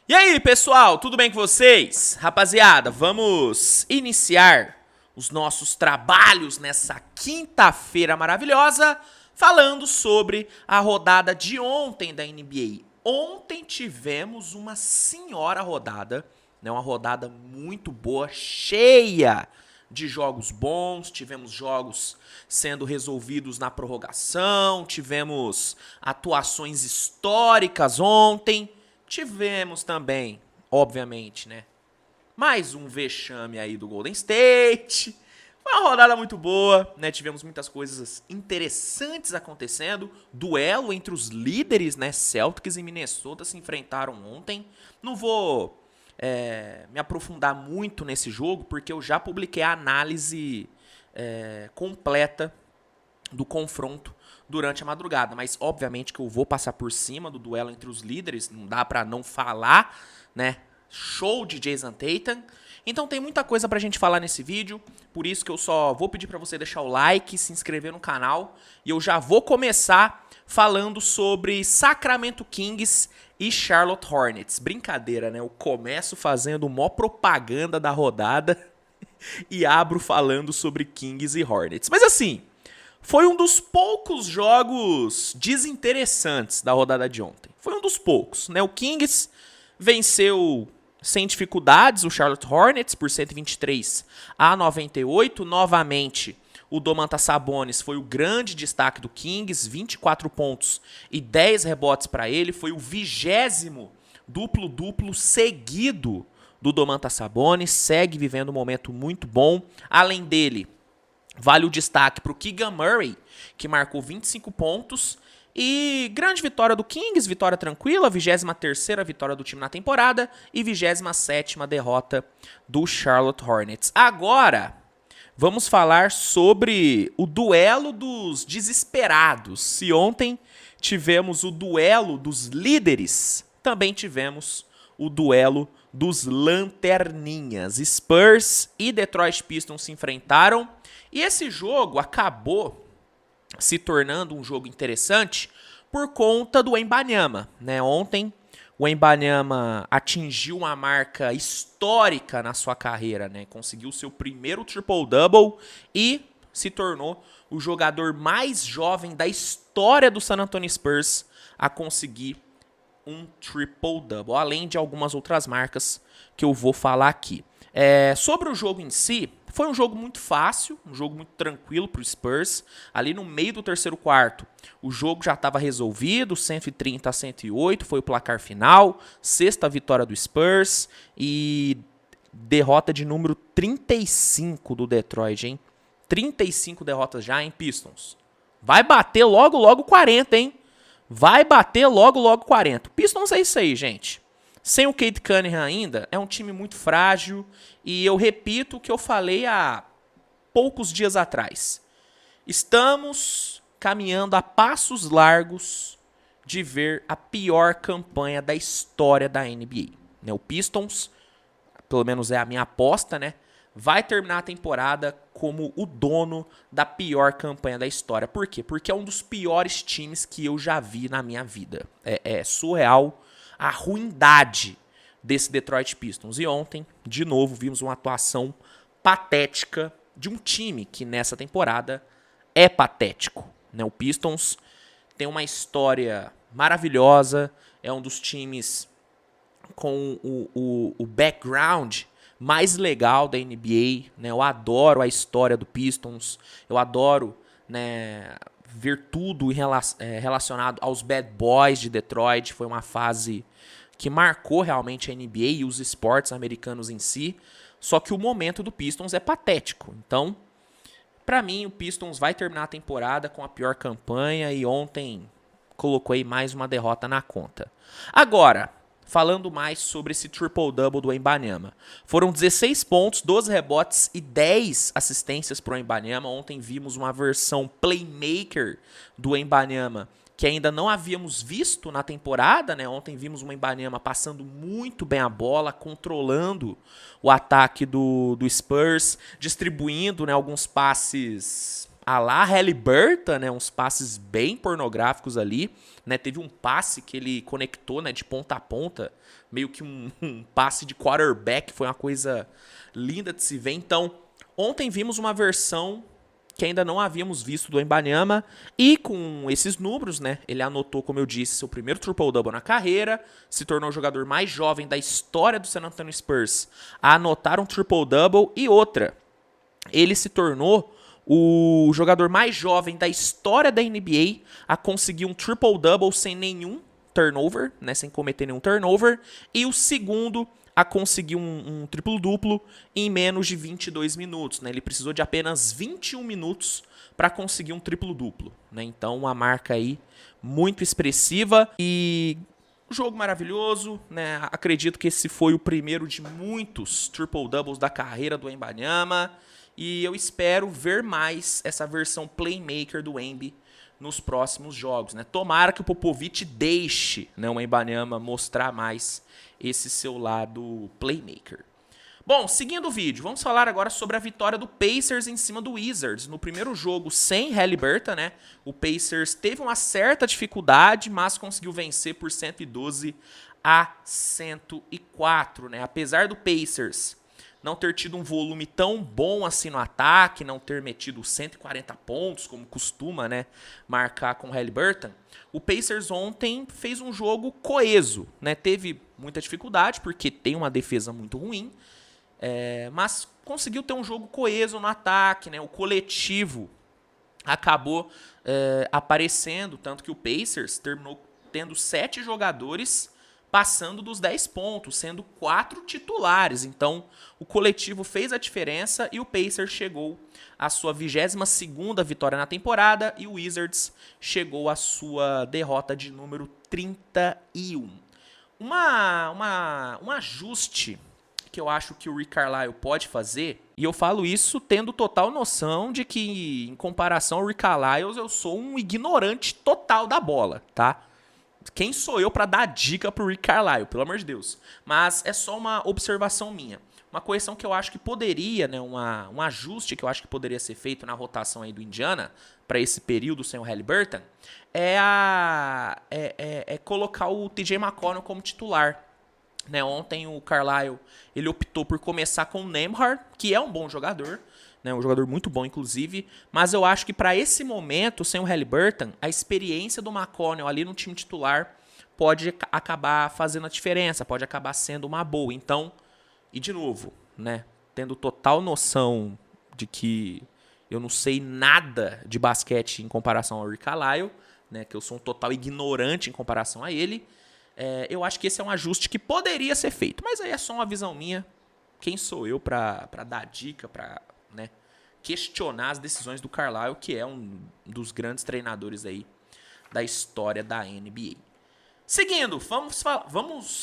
E aí, pessoal, tudo bem com vocês? Rapaziada, vamos iniciar os nossos trabalhos nessa quinta-feira maravilhosa falando sobre a rodada de ontem da NBA. Ontem tivemos uma senhora rodada, né, uma rodada muito boa, cheia de jogos bons, tivemos jogos sendo resolvidos na prorrogação, tivemos atuações históricas ontem. Tivemos também, obviamente, né? Mais um vexame aí do Golden State. Foi uma rodada muito boa, né? Tivemos muitas coisas interessantes acontecendo. Duelo entre os líderes, né? Celtics e Minnesota se enfrentaram ontem. Não vou me aprofundar muito nesse jogo, porque eu já publiquei a análise completa do confronto durante a madrugada, mas obviamente que eu vou passar por cima do duelo entre os líderes, não dá pra não falar, né? Show de Jason Tatum. Então tem muita coisa pra gente falar nesse vídeo, por isso que eu só vou pedir pra você deixar o like, se inscrever no canal, e eu já vou começar falando sobre Sacramento Kings e Charlotte Hornets. Brincadeira, né? Eu começo fazendo mó propaganda da rodada e abro falando sobre Kings e Hornets. Mas assim, foi um dos poucos jogos desinteressantes da rodada de ontem. Foi um dos poucos, né? O Kings venceu sem dificuldades o Charlotte Hornets por 123-98. Novamente, o Domantas Sabonis foi o grande destaque do Kings, 24 pontos e 10 rebotes para ele. Foi o 20º duplo-duplo seguido do Domantas Sabonis. Segue vivendo um momento muito bom. Além dele, vale o destaque para o Keegan Murray, que marcou 25 pontos. E grande vitória do Kings, vitória tranquila, 23ª vitória do time na temporada e 27ª derrota do Charlotte Hornets. Agora, vamos falar sobre o duelo dos desesperados. Se ontem tivemos o duelo dos líderes, também tivemos o duelo dos lanterninhas. Spurs e Detroit Pistons se enfrentaram. E esse jogo acabou se tornando um jogo interessante por conta do Wembanyama, né? Ontem o Wembanyama atingiu uma marca histórica na sua carreira, né? Conseguiu seu primeiro triple-double e se tornou o jogador mais jovem da história do San Antonio Spurs a conseguir um triple-double, além de algumas outras marcas que eu vou falar aqui. Sobre o jogo em si, foi um jogo muito fácil, um jogo muito tranquilo para o Spurs. Ali no meio do terceiro quarto, o jogo já estava resolvido, 130-108 foi o placar final, sexta vitória do Spurs e derrota de número 35 do Detroit, hein? 35 derrotas já em Pistons. Vai bater logo 40, hein? Vai bater logo 40. Pistons é isso aí, gente. Sem o Cade Cunningham ainda, é um time muito frágil. E eu repito o que eu falei há poucos dias atrás. Estamos caminhando a passos largos de ver a pior campanha da história da NBA. O Pistons, pelo menos é a minha aposta, né? Vai terminar a temporada como o dono da pior campanha da história. Por quê? Porque é um dos piores times que eu já vi na minha vida. É surreal a ruindade desse Detroit Pistons. E ontem, de novo, vimos uma atuação patética de um time que nessa temporada é patético. O Pistons tem uma história maravilhosa, é um dos times com o background mais legal da NBA, né? Eu adoro a história do Pistons, eu adoro, né, ver tudo relacionado aos Bad Boys de Detroit. Foi uma fase que marcou realmente a NBA e os esportes americanos em si, só que o momento do Pistons é patético. Então, pra mim, o Pistons vai terminar a temporada com a pior campanha e ontem colocou aí mais uma derrota na conta. Agora, falando mais sobre esse triple-double do Wembanyama. Foram 16 pontos, 12 rebotes e 10 assistências para o Wembanyama. Ontem vimos uma versão playmaker do Wembanyama que ainda não havíamos visto na temporada, né? Ontem vimos o Wembanyama passando muito bem a bola, controlando o ataque do Spurs, distribuindo, né, alguns passes a lá Haliburton, né, uns passes bem pornográficos ali, né, teve um passe que ele conectou, né, de ponta a ponta, meio que um passe de quarterback, foi uma coisa linda de se ver. Então, ontem vimos uma versão que ainda não havíamos visto do Wembanyama, e com esses números, né, ele anotou, como eu disse, seu primeiro triple-double na carreira, se tornou o jogador mais jovem da história do San Antonio Spurs a anotar um triple-double, e outra, ele se tornou o jogador mais jovem da história da NBA a conseguir um triple-double sem nenhum turnover, né, sem cometer nenhum turnover, e o segundo a conseguir um triplo-duplo em menos de 22 minutos. Né? Ele precisou de apenas 21 minutos para conseguir um triplo-duplo. Né? Então, uma marca aí muito expressiva e jogo maravilhoso. Né? Acredito que esse foi o primeiro de muitos triple-doubles da carreira do Wembanyama. E eu espero ver mais essa versão playmaker do Wemby nos próximos jogos. Né? Tomara que o Popovich deixe, né, o Wembanyama mostrar mais esse seu lado playmaker. Bom, seguindo o vídeo, vamos falar agora sobre a vitória do Pacers em cima do Wizards. No primeiro jogo, sem Haliburton, né, o Pacers teve uma certa dificuldade, mas conseguiu vencer por 112-104. Né? Apesar do Pacers não ter tido um volume tão bom assim no ataque, não ter metido 140 pontos, como costuma, né, marcar com o Haliburton, o Pacers ontem fez um jogo coeso. Né? Teve muita dificuldade, porque tem uma defesa muito ruim, mas conseguiu ter um jogo coeso no ataque. Né? O coletivo acabou aparecendo, tanto que o Pacers terminou tendo 7 jogadores passando dos 10 pontos, sendo 4 titulares. Então, o coletivo fez a diferença e o Pacers chegou à sua 22ª vitória na temporada e o Wizards chegou à sua derrota de número 31. Um ajuste que eu acho que o Rick Carlisle pode fazer, e eu falo isso tendo total noção de que, em comparação ao Rick Carlisle, eu sou um ignorante total da bola, tá? Quem sou eu para dar dica pro Rick Carlisle, pelo amor de Deus? Mas é só uma observação minha. Uma correção que eu acho que poderia, né, um ajuste que eu acho que poderia ser feito na rotação aí do Indiana para esse período sem o Haliburton é colocar o TJ McConnell como titular. Né, ontem o Carlisle ele optou por começar com o Nembhard, que é um bom jogador, né, um jogador muito bom, inclusive, mas eu acho que para esse momento, sem o Haliburton, a experiência do McConnell ali no time titular pode acabar fazendo a diferença, pode acabar sendo uma boa. Então, e de novo, né, tendo total noção de que eu não sei nada de basquete em comparação ao Rick Carlisle, né, que eu sou um total ignorante em comparação a ele, eu acho que esse é um ajuste que poderia ser feito. Mas aí é só uma visão minha. Quem sou eu para dar dica, para, né, questionar as decisões do Carlisle, que é um dos grandes treinadores aí da história da NBA. Seguindo, vamos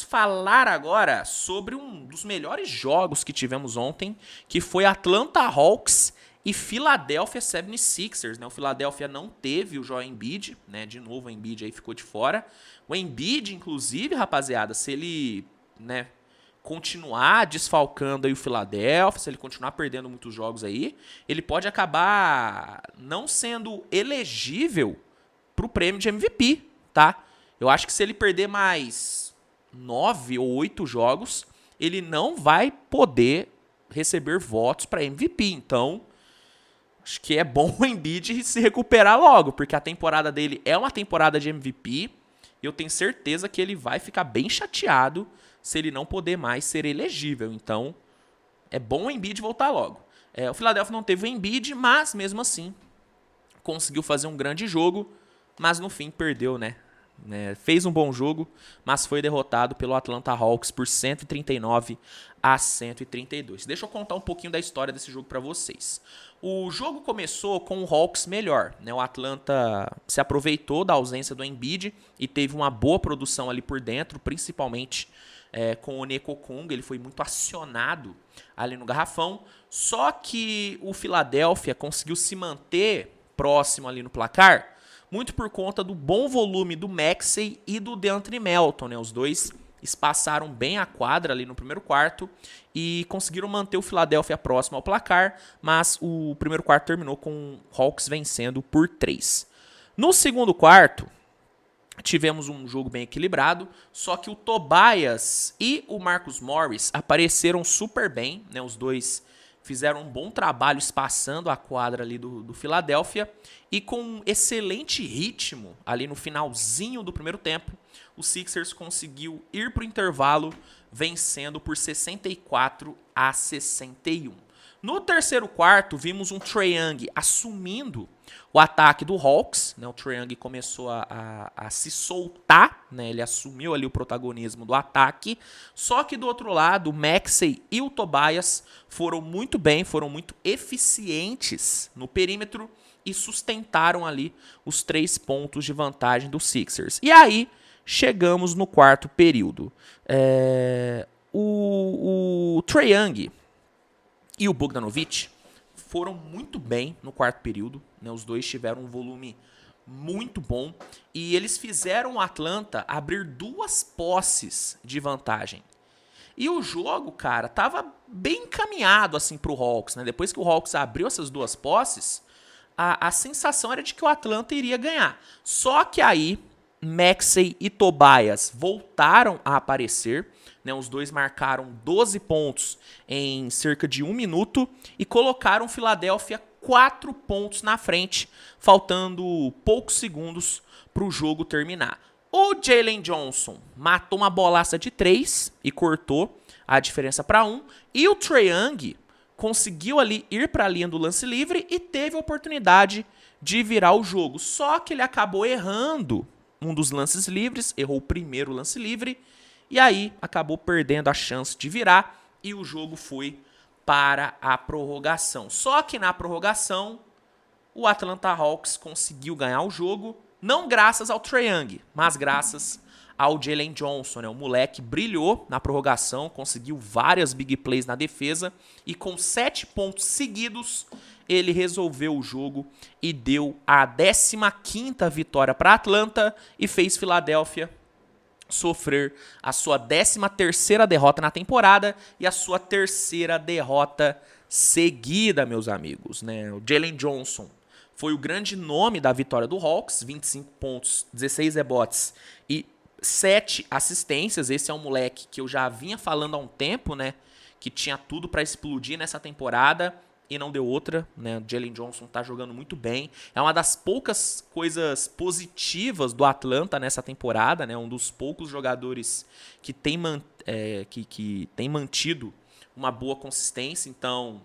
falar agora sobre um dos melhores jogos que tivemos ontem, que foi Atlanta Hawks e Philadelphia 76ers. Né? O Philadelphia não teve o Joel Embiid, né? De novo o Embiid aí ficou de fora. O Embiid, inclusive, rapaziada, se ele, né, continuar desfalcando aí o Philadelphia, se ele continuar perdendo muitos jogos aí, ele pode acabar não sendo elegível para o prêmio de MVP, tá? Eu acho que se ele perder mais 9 ou 8 jogos, ele não vai poder receber votos para MVP. Então, acho que é bom o Embiid se recuperar logo, porque a temporada dele é uma temporada de MVP e eu tenho certeza que ele vai ficar bem chateado se ele não poder mais ser elegível. Então, é bom o Embiid voltar logo. O Philadelphia não teve o Embiid, mas mesmo assim conseguiu fazer um grande jogo, mas no fim perdeu, né? Fez um bom jogo, mas foi derrotado pelo Atlanta Hawks por 139-132. Deixa eu contar um pouquinho da história desse jogo para vocês. O jogo começou com o Hawks melhor, né? O Atlanta se aproveitou da ausência do Embiid e teve uma boa produção ali por dentro, principalmente com o Onyeka Okongwu. Ele foi muito acionado ali no garrafão, só que o Philadelphia conseguiu se manter próximo ali no placar, muito por conta do bom volume do Maxey e do DeAndre Melton, né? Os dois espaçaram bem a quadra ali no primeiro quarto e conseguiram manter o Philadelphia próximo ao placar, mas o primeiro quarto terminou com o Hawks vencendo por 3. No segundo quarto, tivemos um jogo bem equilibrado, só que o Tobias e o Marcus Morris apareceram super bem, né? Os dois fizeram um bom trabalho espaçando a quadra ali do Philadelphia e com um excelente ritmo ali no finalzinho do primeiro tempo, o Sixers conseguiu ir para o intervalo vencendo por 64-61. No terceiro quarto, vimos um Trae Young assumindo o ataque do Hawks, né? O Trae Young começou a se soltar, né? Ele assumiu ali o protagonismo do ataque, só que do outro lado, o Maxey e o Tobias foram muito bem, foram muito eficientes no perímetro e sustentaram ali os 3 pontos de vantagem do Sixers. E aí, chegamos no quarto período. O Trae Young e o Bogdanovic foram muito bem no quarto período, né? Os dois tiveram um volume muito bom e eles fizeram o Atlanta abrir 2 posses de vantagem. E o jogo, cara, tava bem encaminhado assim pro Hawks, né? Depois que o Hawks abriu essas 2 posses, a sensação era de que o Atlanta iria ganhar. Só que aí Maxey e Tobias voltaram a aparecer, né? Os dois marcaram 12 pontos em cerca de 1 minuto e colocaram Philadelphia 4 pontos na frente, faltando poucos segundos para o jogo terminar. O Jalen Johnson matou uma bolaça de 3 e cortou a diferença para 1. E o Trae Young conseguiu ali ir para a linha do lance livre e teve a oportunidade de virar o jogo. Só que ele acabou errando um dos lances livres, errou o primeiro lance livre, e aí acabou perdendo a chance de virar, e o jogo foi para a prorrogação. Só que na prorrogação, o Atlanta Hawks conseguiu ganhar o jogo, não graças ao Trae Young, mas graças ao Jalen Johnson, né? O moleque brilhou na prorrogação, conseguiu várias big plays na defesa, e com 7 pontos seguidos, ele resolveu o jogo e deu a 15ª vitória para Atlanta e fez Philadelphia sofrer a sua 13ª derrota na temporada e a sua 3ª derrota seguida, meus amigos, né? O Jalen Johnson foi o grande nome da vitória do Hawks, 25 pontos, 16 rebotes e 7 assistências. Esse é um moleque que eu já vinha falando há um tempo, né? Que tinha tudo para explodir nessa temporada e não deu outra, né? O Jalen Johnson tá jogando muito bem. É uma das poucas coisas positivas do Atlanta nessa temporada, né? Um dos poucos jogadores que tem mantido uma boa consistência. Então,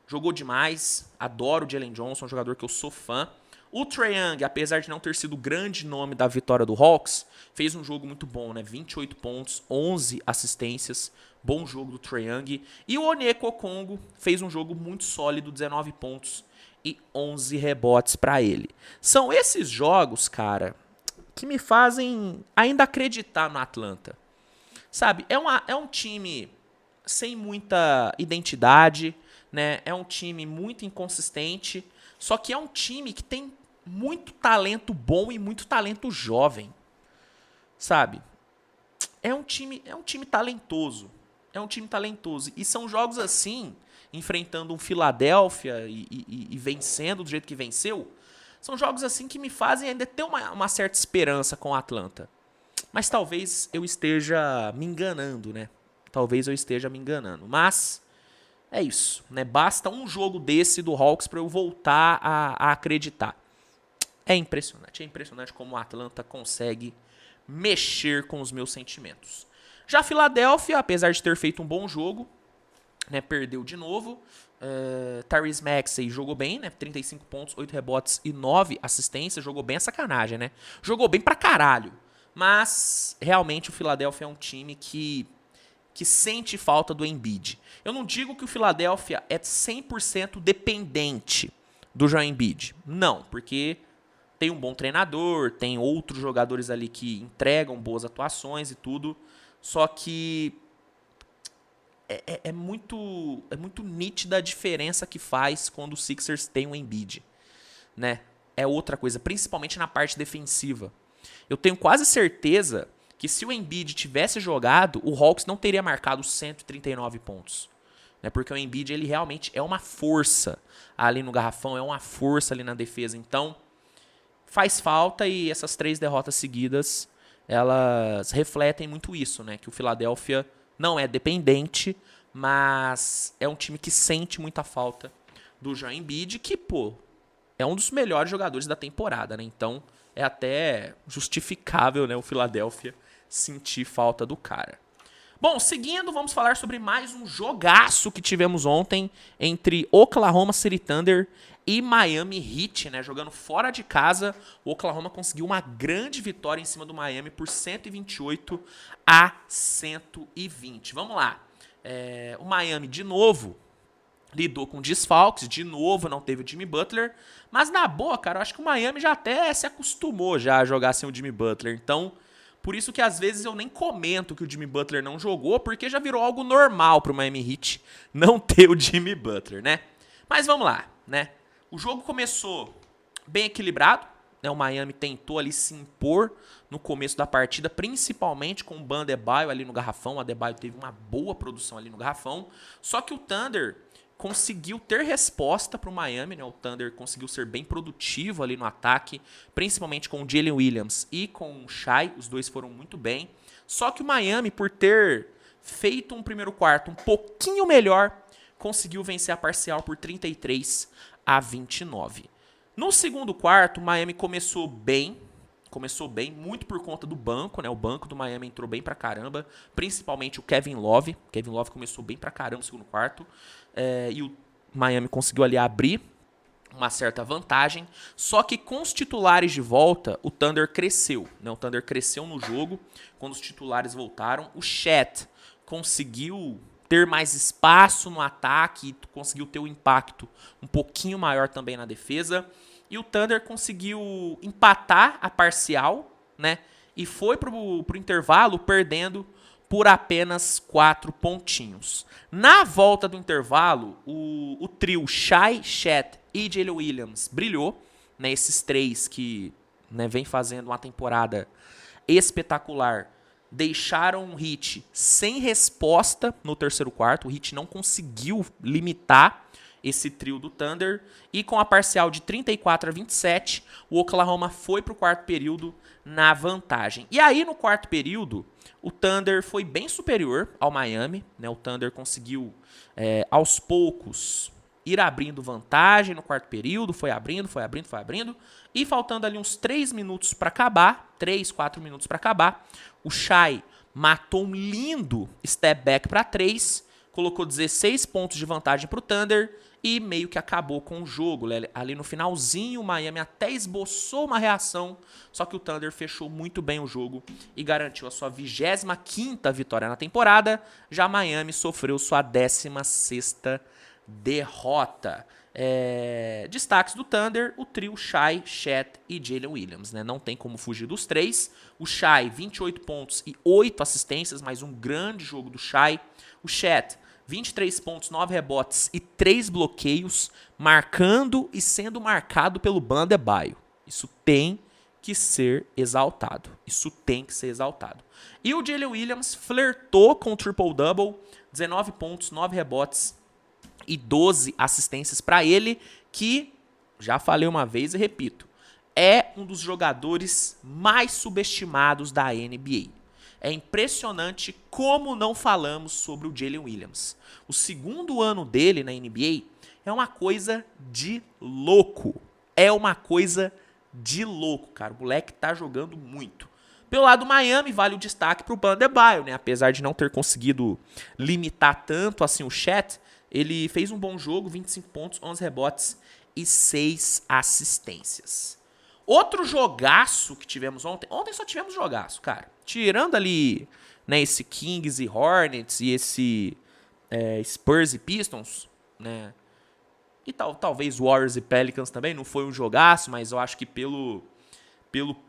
jogou demais. Adoro o Jalen Johnson, um jogador que eu sou fã. O Trae Young, apesar de não ter sido o grande nome da vitória do Hawks, fez um jogo muito bom, né? 28 pontos, 11 assistências, bom jogo do Trae Young. E o Onyeka Okongwu fez um jogo muito sólido, 19 pontos e 11 rebotes para ele. São esses jogos, cara, que me fazem ainda acreditar no Atlanta. Sabe, é um time sem muita identidade, né? É um time muito inconsistente, só que é um time que tem muito talento bom e muito talento jovem, sabe? É um time talentoso. É um time talentoso. E são jogos assim, enfrentando um Philadelphia e vencendo do jeito que venceu, são jogos assim que me fazem ainda ter uma certa esperança com o Atlanta. Mas talvez eu esteja me enganando, né? Talvez eu esteja me enganando. Mas é isso, né? Basta um jogo desse do Hawks para eu voltar a acreditar. É impressionante como o Atlanta consegue mexer com os meus sentimentos. Já a Philadelphia, apesar de ter feito um bom jogo, né, perdeu de novo. Tyrese Maxey jogou bem, né, 35 pontos, 8 rebotes e 9 assistências. Jogou bem, é sacanagem, né? Jogou bem pra caralho. Mas, realmente, o Philadelphia é um time que sente falta do Embiid. Eu não digo que o Philadelphia é 100% dependente do Joel Embiid. Não, porque tem um bom treinador, tem outros jogadores ali que entregam boas atuações e tudo. Só que é muito nítida a diferença que faz quando o Sixers tem um Embiid, né? É outra coisa, principalmente na parte defensiva. Eu tenho quase certeza que se o Embiid tivesse jogado, o Hawks não teria marcado 139 pontos. Né? Porque o Embiid, ele realmente é uma força ali no garrafão, é uma força ali na defesa. Então, faz falta, e essas 3 derrotas seguidas, elas refletem muito isso, né? Que o Philadelphia não é dependente, mas é um time que sente muita falta do Joel Embiid, que, pô, é um dos melhores jogadores da temporada, né? Então, é até justificável, né, o Philadelphia sentir falta do cara. Bom, seguindo, vamos falar sobre mais um jogaço que tivemos ontem entre Oklahoma City Thunder e Miami Heat, né? Jogando fora de casa, o Oklahoma conseguiu uma grande vitória em cima do Miami por 128-120. Vamos lá. O Miami, de novo, lidou com desfalques, de novo não teve o Jimmy Butler, mas na boa, cara, eu acho que o Miami já até se acostumou já a jogar sem o Jimmy Butler, então por isso que às vezes eu nem comento que o Jimmy Butler não jogou, porque já virou algo normal pro Miami Heat não ter o Jimmy Butler, né? Mas vamos lá, né? O jogo começou bem equilibrado, né? O Miami tentou ali se impor no começo da partida, principalmente com o Bam Adebayo ali no garrafão. O Adebayo teve uma boa produção ali no garrafão, só que o Thunder conseguiu ter resposta para o Miami, né? O Thunder conseguiu ser bem produtivo ali no ataque, principalmente com o Jalen Williams e com o Shai, os dois foram muito bem. Só que o Miami, por ter feito um primeiro quarto um pouquinho melhor, conseguiu vencer a parcial por 33-29. No segundo quarto, o Miami começou bem, muito por conta do banco, né? O banco do Miami entrou bem pra caramba, principalmente o Kevin Love. O Kevin Love começou bem pra caramba no segundo quarto. E o Miami conseguiu ali abrir uma certa vantagem. Só que com os titulares de volta, o Thunder cresceu, né? O Thunder cresceu no jogo quando os titulares voltaram. O Chet conseguiu ter mais espaço no ataque e conseguiu ter um impacto um pouquinho maior também na defesa. E o Thunder conseguiu empatar a parcial, né? E foi pro intervalo perdendo por apenas 4 pontinhos. Na volta do intervalo, o trio Shai, Chet e Jalen Williams brilhou, né? Esses 3 que, né, vem fazendo uma temporada espetacular, deixaram o Heat sem resposta no terceiro quarto. O Heat não conseguiu limitar esse trio do Thunder, e com a parcial de 34-27, o Oklahoma foi para o quarto período na vantagem. E aí, no quarto período, o Thunder foi bem superior ao Miami, né? O Thunder conseguiu, aos poucos, ir abrindo vantagem no quarto período, foi abrindo, e faltando ali uns 3 minutos para acabar, 3, 4 minutos para acabar, o Shai matou um lindo step back para 3, colocou 16 pontos de vantagem para o Thunder e meio que acabou com o jogo. Ali no finalzinho, o Miami até esboçou uma reação, só que o Thunder fechou muito bem o jogo e garantiu a sua 25ª vitória na temporada. Já Miami sofreu sua 16ª derrota. Destaques do Thunder, o trio Shai, Chet e Jalen Williams, né? Não tem como fugir dos 3. O Shai, 28 pontos e 8 assistências, mais um grande jogo do Shai. O Chet, 23 pontos, 9 rebotes e 3 bloqueios, marcando e sendo marcado pelo Bam Adebayo. Isso tem que ser exaltado. E o Jalen Williams flertou com o triple-double, 19 pontos, 9 rebotes e 12 assistências para ele, que, já falei uma vez e repito, é um dos jogadores mais subestimados da NBA. É impressionante como não falamos sobre o Jalen Williams. O segundo ano dele na NBA é uma coisa de louco. Cara. O moleque tá jogando muito. Pelo lado do Miami, vale o destaque pro Bam Adebayo, né? Apesar de não ter conseguido limitar tanto assim o Chet, ele fez um bom jogo, 25 pontos, 11 rebotes e 6 assistências. Outro jogaço que tivemos ontem. Ontem só tivemos jogaço, cara. Tirando ali, né, esse Kings e Hornets e esse Spurs e Pistons, né? E talvez Warriors e Pelicans também. Não foi um jogaço, mas eu acho que pelo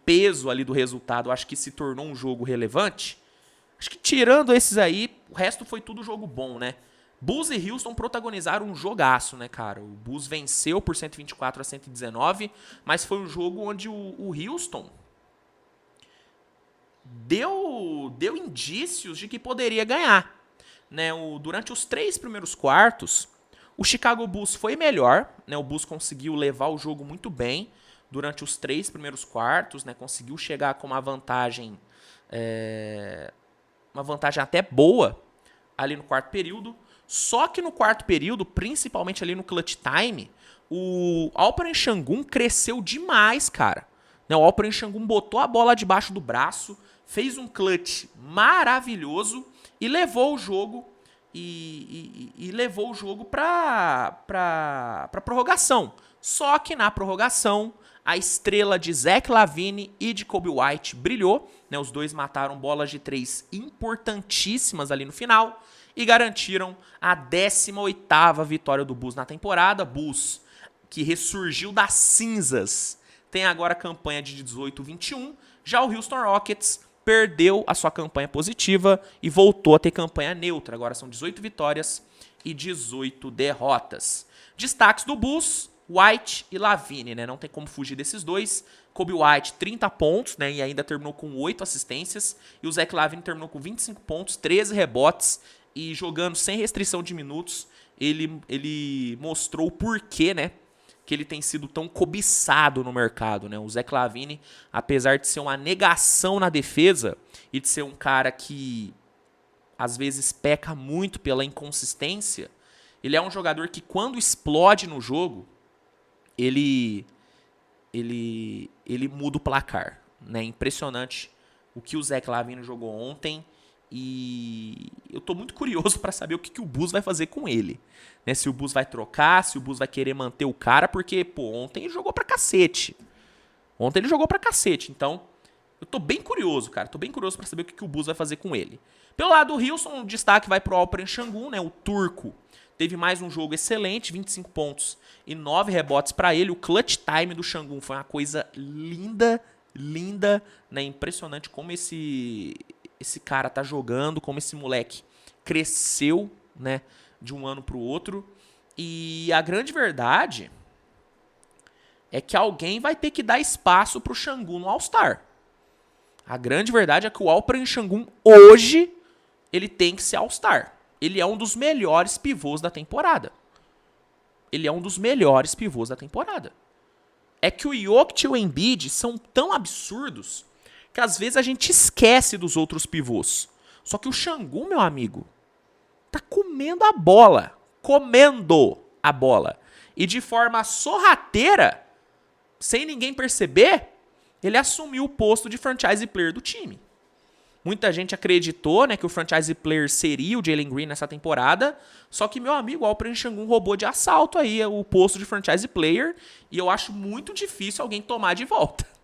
peso ali do resultado, eu acho que se tornou um jogo relevante. Acho que tirando esses aí, o resto foi tudo jogo bom, né? Bulls e Houston protagonizaram um jogaço, né, cara? O Bulls venceu por 124-119, mas foi um jogo onde o Houston deu indícios de que poderia ganhar. Né? Durante os 3 primeiros quartos, o Chicago Bulls foi melhor. Né? O Bulls conseguiu levar o jogo muito bem durante os 3 primeiros quartos. Né? Conseguiu chegar com uma vantagem até boa ali no quarto período. Só que no quarto período, principalmente ali no clutch time, o Alperen Sengun cresceu demais, cara. O Alperen Sengun botou a bola debaixo do braço, fez um clutch maravilhoso e levou o jogo levou o jogo para prorrogação. Só que na prorrogação, a estrela de Zach LaVine e de Coby White brilhou. Né? Os dois mataram bolas de 3 importantíssimas ali no final e garantiram a 18ª vitória do Bulls na temporada. Bulls, que ressurgiu das cinzas, tem agora a campanha de 18-21. Já o Houston Rockets perdeu a sua campanha positiva e voltou a ter campanha neutra. Agora são 18 vitórias e 18 derrotas. Destaques do Bulls: White e LaVine, né? Não tem como fugir desses dois. Coby White, 30 pontos, né? E ainda terminou com 8 assistências. E o Zach LaVine terminou com 25 pontos, 13 rebotes. E jogando sem restrição de minutos, ele mostrou o porquê, né? Que ele tem sido tão cobiçado no mercado, né? O Zach LaVine, apesar de ser uma negação na defesa e de ser um cara que às vezes peca muito pela inconsistência, ele é um jogador que quando explode no jogo, ele muda o placar, né? Impressionante o que o Zach LaVine jogou ontem. E eu tô muito curioso para saber o que o Bulls vai fazer com ele. Né? Se o Bulls vai trocar, se o Bulls vai querer manter o cara, porque, ontem ele jogou pra cacete. Então, eu tô bem curioso, cara. Tô bem curioso para saber o que o Bulls vai fazer com ele. Pelo lado do Houston, o destaque vai pro Alperen Sengun, né? O turco teve mais um jogo excelente, 25 pontos e 9 rebotes para ele. O clutch time do Sengun foi uma coisa linda, né? Impressionante como esse cara tá jogando, como esse moleque cresceu, né, de um ano pro outro. E a grande verdade é que alguém vai ter que dar espaço pro Sengun no All-Star. A grande verdade é que o Alperen Sengun hoje ele tem que ser All-Star. Ele é um dos melhores pivôs da temporada. É que o Jokic e o Embiid são tão absurdos que às vezes a gente esquece dos outros pivôs. Só que o Sengun, meu amigo, tá comendo a bola. E de forma sorrateira, sem ninguém perceber, ele assumiu o posto de franchise player do time. Muita gente acreditou, né, que o franchise player seria o Jalen Green nessa temporada, só que, meu amigo, o Alperen Sengun roubou de assalto aí o posto de franchise player, e eu acho muito difícil alguém tomar de volta.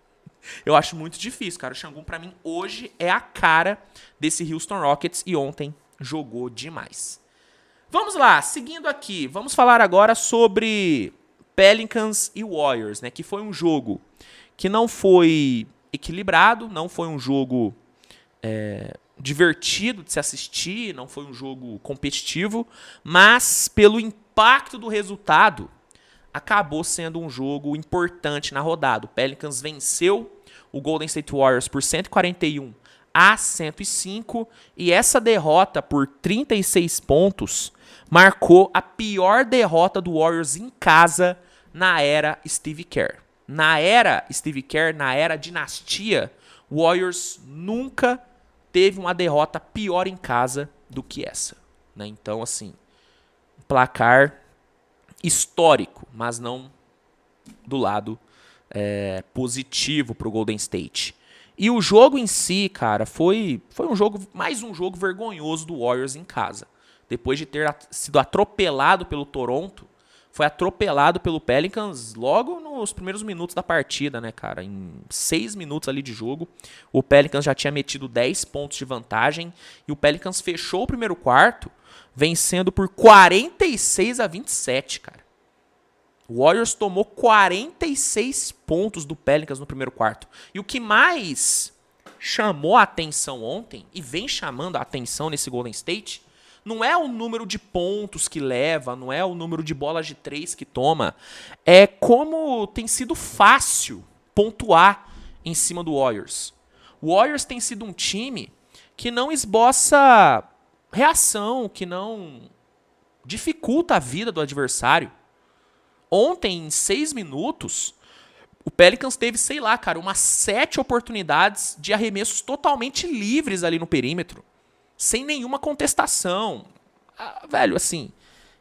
Eu acho muito difícil, cara. O Sengun, pra mim, hoje é a cara desse Houston Rockets e ontem jogou demais. Vamos lá, seguindo aqui, vamos falar agora sobre Pelicans e Warriors, né? Que foi um jogo que não foi equilibrado, não foi um jogo divertido de se assistir, não foi um jogo competitivo, mas pelo impacto do resultado, acabou sendo um jogo importante na rodada. O Pelicans venceu o Golden State Warriors por 141-105 e essa derrota por 36 pontos marcou a pior derrota do Warriors em casa na era Steve Kerr. Na era dinastia, o Warriors nunca teve uma derrota pior em casa do que essa. Né? Então, assim, placar histórico, mas não do lado positivo para o Golden State. E o jogo em si, cara, foi mais um jogo vergonhoso do Warriors em casa. Depois de ter sido atropelado pelo Toronto, foi atropelado pelo Pelicans logo nos primeiros minutos da partida, né, cara? Em 6 minutos ali de jogo, o Pelicans já tinha metido 10 pontos de vantagem e o Pelicans fechou o primeiro quarto vencendo por 46-27, cara. O Warriors tomou 46 pontos do Pelicans no primeiro quarto. E o que mais chamou a atenção ontem, e vem chamando a atenção nesse Golden State, não é o número de pontos que leva, não é o número de bolas de 3 que toma, é como tem sido fácil pontuar em cima do Warriors. O Warriors tem sido um time que não esboça reação, que não dificulta a vida do adversário. Ontem, em 6 minutos, o Pelicans teve, sei lá, cara, umas 7 oportunidades de arremessos totalmente livres ali no perímetro. Sem nenhuma contestação. Velho, assim,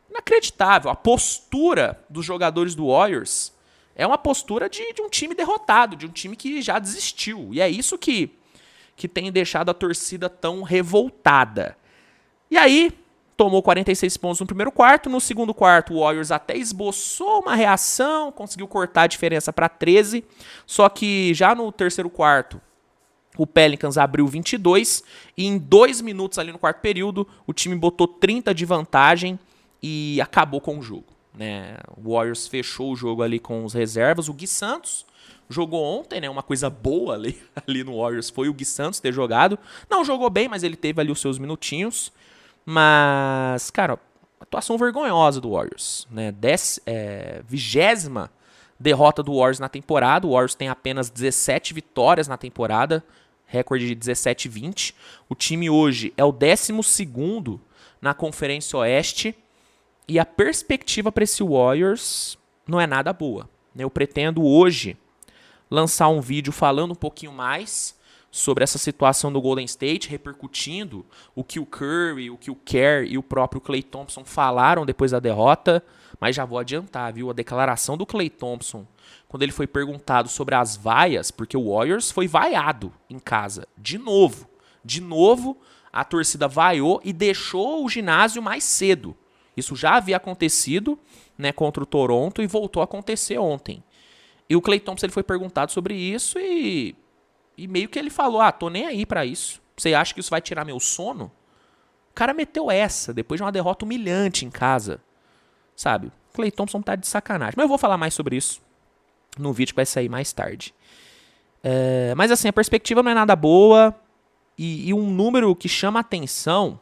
inacreditável. A postura dos jogadores do Warriors é uma postura de um time derrotado, de um time que já desistiu. E é isso que tem deixado a torcida tão revoltada. E aí, tomou 46 pontos no primeiro quarto. No segundo quarto, o Warriors até esboçou uma reação, conseguiu cortar a diferença para 13. Só que já no terceiro quarto, o Pelicans abriu 22. E em 2 minutos ali no quarto período, o time botou 30 de vantagem e acabou com o jogo, né? O Warriors fechou o jogo ali com os reservas. O Gui Santos jogou ontem, né? Uma coisa boa ali no Warriors foi o Gui Santos ter jogado. Não jogou bem, mas ele teve ali os seus minutinhos. Mas, cara, atuação vergonhosa do Warriors, né? 20ª derrota do Warriors na temporada. O Warriors tem apenas 17 vitórias na temporada, recorde de 17-20. O time hoje é o 12º na Conferência Oeste. E a perspectiva para esse Warriors não é nada boa. Eu pretendo hoje lançar um vídeo falando um pouquinho mais sobre essa situação do Golden State, repercutindo o que o Curry, o que o Kerr e o próprio Klay Thompson falaram depois da derrota. Mas já vou adiantar, viu? A declaração do Klay Thompson, quando ele foi perguntado sobre as vaias, porque o Warriors foi vaiado em casa, de novo. De novo, a torcida vaiou e deixou o ginásio mais cedo. Isso já havia acontecido, né, contra o Toronto e voltou a acontecer ontem. E o Klay Thompson ele foi perguntado sobre isso e meio que ele falou, tô nem aí pra isso. Você acha que isso vai tirar meu sono? O cara meteu essa, depois de uma derrota humilhante em casa. Sabe? O Klay Thompson tá de sacanagem. Mas eu vou falar mais sobre isso no vídeo que vai sair mais tarde. Mas assim, a perspectiva não é nada boa. E um número que chama a atenção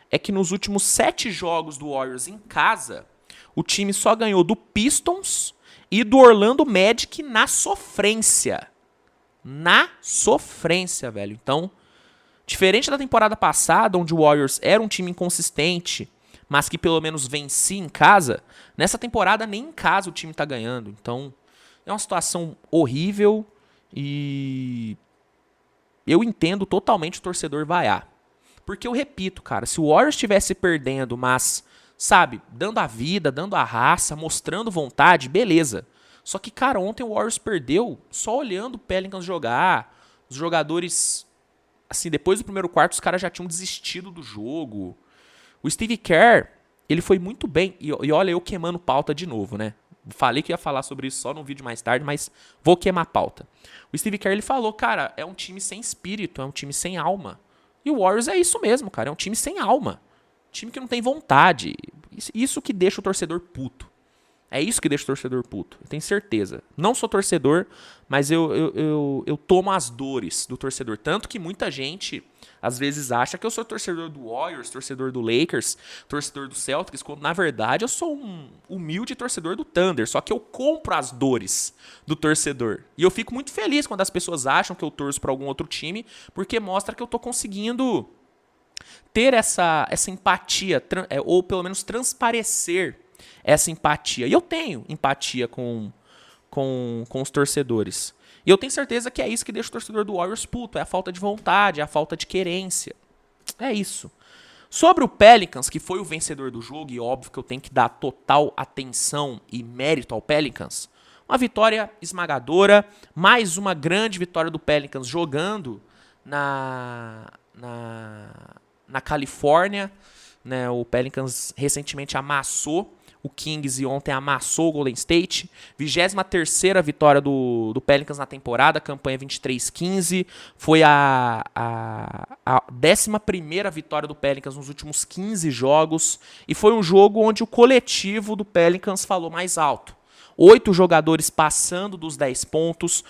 é que nos últimos 7 jogos do Warriors em casa, o time só ganhou do Pistons e do Orlando Magic na sofrência. Na sofrência, velho. Então, diferente da temporada passada, onde o Warriors era um time inconsistente, mas que pelo menos vencia em casa, nessa temporada nem em casa o time tá ganhando. Então, é uma situação horrível e eu entendo totalmente o torcedor vaiar. Porque eu repito, cara, se o Warriors estivesse perdendo, mas, sabe, dando a vida, dando a raça, mostrando vontade, beleza. Só que, cara, ontem o Warriors perdeu só olhando o Pelicans jogar. Os jogadores, assim, depois do primeiro quarto, os caras já tinham desistido do jogo. O Steve Kerr, ele foi muito bem. E olha, eu queimando pauta de novo, né? Falei que ia falar sobre isso só num vídeo mais tarde, mas vou queimar pauta. O Steve Kerr, ele falou, cara, é um time sem espírito, é um time sem alma. E o Warriors é isso mesmo, cara. É um time sem alma. Um time que não tem vontade. Isso que deixa o torcedor puto. É isso que deixa o torcedor puto. Eu tenho certeza. Não sou torcedor, mas eu tomo as dores do torcedor. Tanto que muita gente, às vezes, acha que eu sou torcedor do Warriors, torcedor do Lakers, torcedor do Celtics, quando, na verdade, eu sou um humilde torcedor do Thunder. Só que eu compro as dores do torcedor. E eu fico muito feliz quando as pessoas acham que eu torço para algum outro time, porque mostra que eu tô conseguindo ter essa empatia, ou pelo menos transparecer essa empatia. E eu tenho empatia com os torcedores. E eu tenho certeza que é isso que deixa o torcedor do Warriors puto. É a falta de vontade, é a falta de querência. É isso. Sobre o Pelicans, que foi o vencedor do jogo, e óbvio que eu tenho que dar total atenção e mérito ao Pelicans, uma vitória esmagadora, mais uma grande vitória do Pelicans jogando na Califórnia, né? O Pelicans recentemente amassou o Kings e ontem amassou o Golden State. 23ª vitória do Pelicans na temporada, campanha 23-15. Foi a 11ª vitória do Pelicans nos últimos 15 jogos. E foi um jogo onde o coletivo do Pelicans falou mais alto. 8 jogadores passando dos 10 pontos,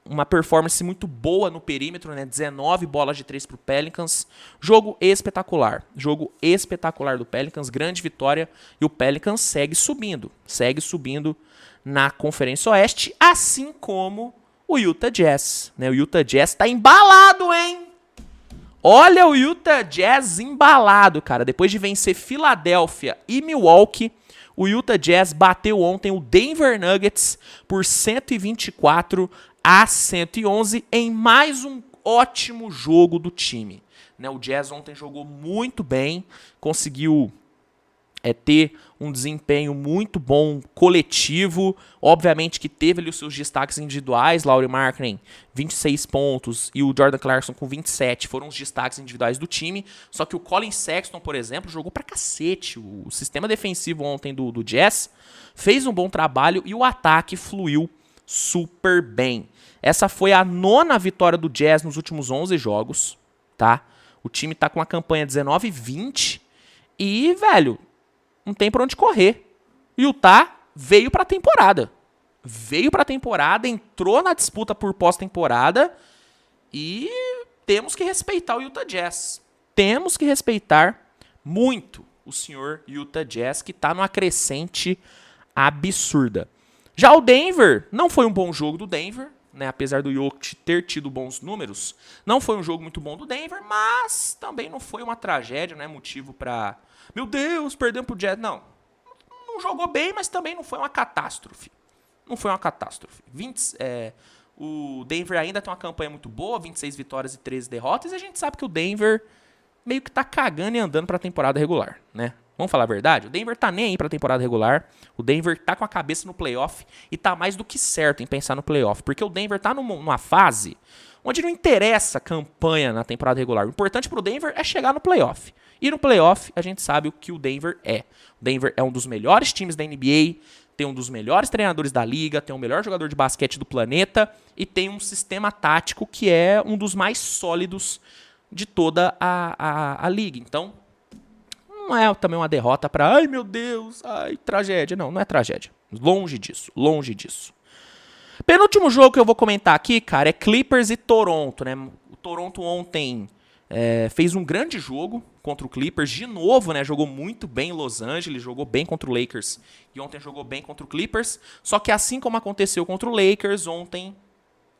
uma performance muito boa no perímetro, né? 19 bolas de 3 para o Pelicans. Jogo espetacular do Pelicans, grande vitória. E o Pelicans segue subindo na Conferência Oeste, assim como o Utah Jazz, né? O Utah Jazz tá embalado, hein? Olha o Utah Jazz embalado, cara. Depois de vencer Filadélfia e Milwaukee, o Utah Jazz bateu ontem o Denver Nuggets por 124-111 em mais um ótimo jogo do time. Né, o Jazz ontem jogou muito bem, conseguiu ter um desempenho muito bom coletivo. Obviamente que teve ali os seus destaques individuais, Lauri Markkanen 26 pontos e o Jordan Clarkson com 27 foram os destaques individuais do time, só que o Colin Sexton, por exemplo, jogou pra cacete. O sistema defensivo ontem do Jazz fez um bom trabalho e o ataque fluiu super bem. Essa foi a 9ª vitória do Jazz nos últimos 11 jogos, tá? O time tá com uma campanha 19-20 e, velho, não tem pra onde correr. Utah veio pra temporada. Entrou na disputa por pós-temporada e temos que respeitar o Utah Jazz. Temos que respeitar muito o senhor Utah Jazz, que tá numa crescente absurda. Já o Denver, não foi um bom jogo do Denver, né? Apesar do Jokic ter tido bons números, não foi um jogo muito bom do Denver, mas também não foi uma tragédia, né? Motivo pra... Meu Deus, perdemos pro Jazz. Não jogou bem, mas também não foi uma catástrofe. O Denver ainda tem uma campanha muito boa, 26 vitórias e 13 derrotas, e a gente sabe que o Denver meio que tá cagando e andando pra temporada regular, né? Vamos falar a verdade? O Denver tá nem aí pra temporada regular, o Denver tá com a cabeça no playoff e tá mais do que certo em pensar no playoff, porque o Denver tá numa fase onde não interessa a campanha na temporada regular. O importante pro Denver é chegar no playoff. E no playoff, a gente sabe o que o Denver é. O Denver é um dos melhores times da NBA, tem um dos melhores treinadores da liga, tem o melhor jogador de basquete do planeta e tem um sistema tático que é um dos mais sólidos de toda a liga. Então, não é também uma derrota para, ai meu Deus, ai tragédia. Não é tragédia. Longe disso. Penúltimo jogo que eu vou comentar aqui, cara, é Clippers e Toronto, né? O Toronto ontem fez um grande jogo contra o Clippers, de novo, né? Jogou muito bem em Los Angeles, jogou bem contra o Lakers e ontem jogou bem contra o Clippers, só que assim como aconteceu contra o Lakers, ontem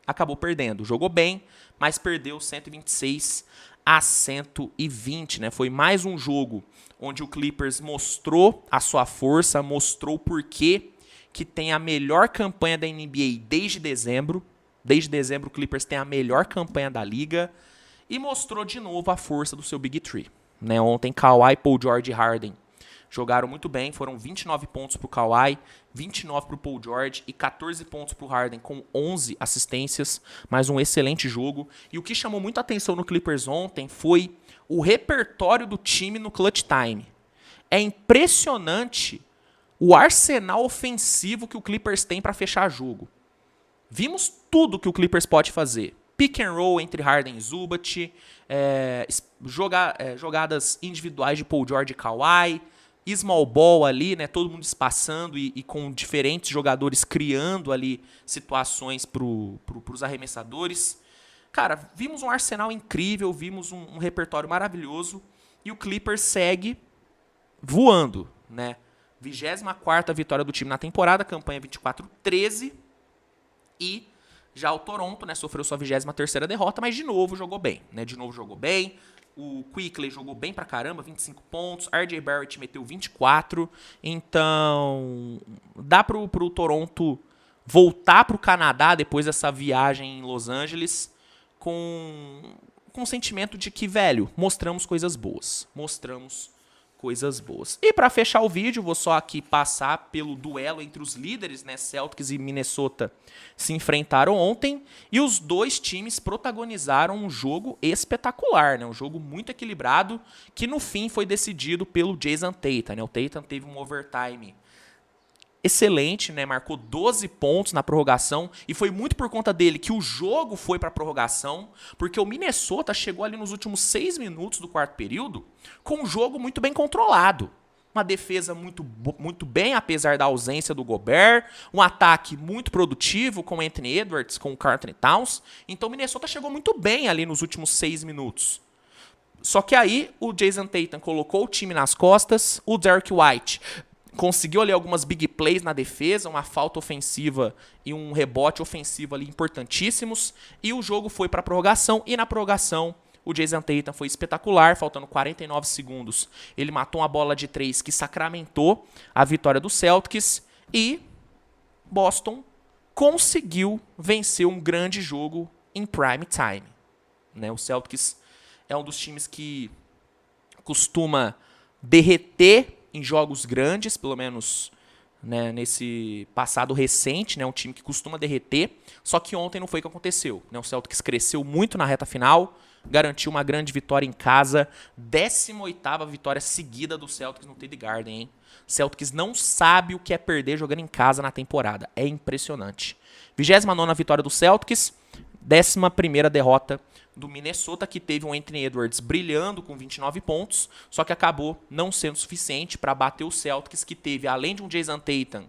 acabou perdendo. Jogou bem, mas perdeu 126-120, né? Foi mais um jogo onde o Clippers mostrou a sua força, mostrou por que tem a melhor campanha da NBA desde dezembro. Desde dezembro o Clippers tem a melhor campanha da liga e mostrou de novo a força do seu Big Three. Né? Ontem Kawhi, Paul George e Harden jogaram muito bem, foram 29 pontos para o Kawhi, 29 para o Paul George e 14 pontos para o Harden com 11 assistências, mais um excelente jogo. E o que chamou muita atenção no Clippers ontem foi o repertório do time no clutch time. É impressionante o arsenal ofensivo que o Clippers tem para fechar jogo. Vimos tudo que o Clippers pode fazer. Pick and roll entre Harden e Zubac, jogadas individuais de Paul George e Kawhi, small ball ali, né, todo mundo espaçando e com diferentes jogadores criando ali situações para os arremessadores. Cara, vimos um arsenal incrível, vimos um repertório maravilhoso e o Clippers segue voando, né? 24ª vitória do time na temporada, campanha 24-13 e já o Toronto, né, sofreu sua 23ª derrota, mas de novo jogou bem, né? O Quickley jogou bem pra caramba, 25 pontos. RJ Barrett meteu 24. Então, dá pro Toronto voltar pro Canadá depois dessa viagem em Los Angeles com o sentimento de que, velho, mostramos coisas boas. E pra fechar o vídeo, vou só aqui passar pelo duelo entre os líderes, né? Celtics e Minnesota se enfrentaram ontem e os dois times protagonizaram um jogo espetacular, né? Um jogo muito equilibrado que no fim foi decidido pelo Jason Tatum, né? O Tatum teve um overtime excelente, né? Marcou 12 pontos na prorrogação e foi muito por conta dele que o jogo foi para prorrogação, porque o Minnesota chegou ali nos últimos 6 minutos do quarto período com um jogo muito bem controlado. Uma defesa muito bem, apesar da ausência do Gobert, um ataque muito produtivo com o Anthony Edwards, com o Karl Anthony Towns. Então o Minnesota chegou muito bem ali nos últimos 6 minutos. Só que aí o Jason Tatum colocou o time nas costas, o Derrick White conseguiu ali algumas big plays na defesa, uma falta ofensiva e um rebote ofensivo ali importantíssimos. E o jogo foi para a prorrogação, e na prorrogação o Jason Tatum foi espetacular, faltando 49 segundos. Ele matou uma bola de 3 que sacramentou a vitória do Celtics, e Boston conseguiu vencer um grande jogo em prime time. Né? O Celtics é um dos times que costuma derreter em jogos grandes, pelo menos, né, nesse passado recente, né, um time que costuma derreter, só que ontem não foi o que aconteceu. Né? O Celtics cresceu muito na reta final, garantiu uma grande vitória em casa, 18ª vitória seguida do Celtics no TD Garden, hein? Celtics não sabe o que é perder jogando em casa na temporada, é impressionante. 29ª vitória do Celtics, 11ª derrota do Minnesota, que teve um Anthony Edwards brilhando com 29 pontos, só que acabou não sendo suficiente para bater o Celtics, que teve, além de um Jason Tatum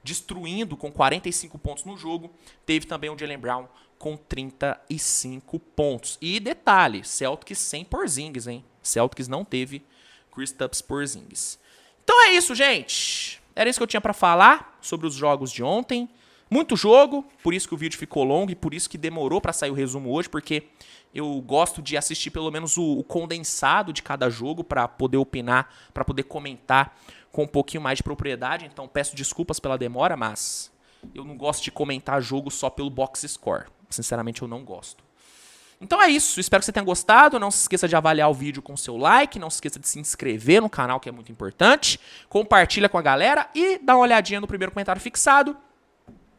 destruindo com 45 pontos no jogo, teve também o Jaylen Brown com 35 pontos. E detalhe, Celtics sem Porzingis, hein? Celtics não teve Kristaps Porzingis. Então é isso, gente. Era isso que eu tinha para falar sobre os jogos de ontem. Muito jogo, por isso que o vídeo ficou longo e por isso que demorou para sair o resumo hoje, porque eu gosto de assistir pelo menos o condensado de cada jogo para poder opinar, para poder comentar com um pouquinho mais de propriedade. Então peço desculpas pela demora, mas eu não gosto de comentar jogo só pelo box score. Sinceramente, eu não gosto. Então é isso, espero que você tenha gostado. Não se esqueça de avaliar o vídeo com seu like, não se esqueça de se inscrever no canal, que é muito importante. Compartilha com a galera e dá uma olhadinha no primeiro comentário fixado,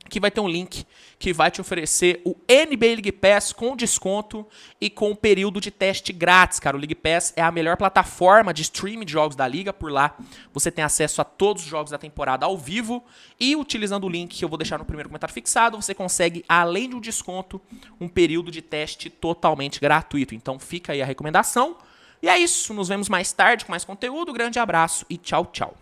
que vai ter um link que vai te oferecer o NBA League Pass com desconto e com um período de teste grátis, cara. O League Pass é a melhor plataforma de streaming de jogos da liga. Por lá você tem acesso a todos os jogos da temporada ao vivo, e utilizando o link que eu vou deixar no primeiro comentário fixado, você consegue, além de um desconto, um período de teste totalmente gratuito. Então fica aí a recomendação. E é isso, nos vemos mais tarde com mais conteúdo. Grande abraço e tchau, tchau.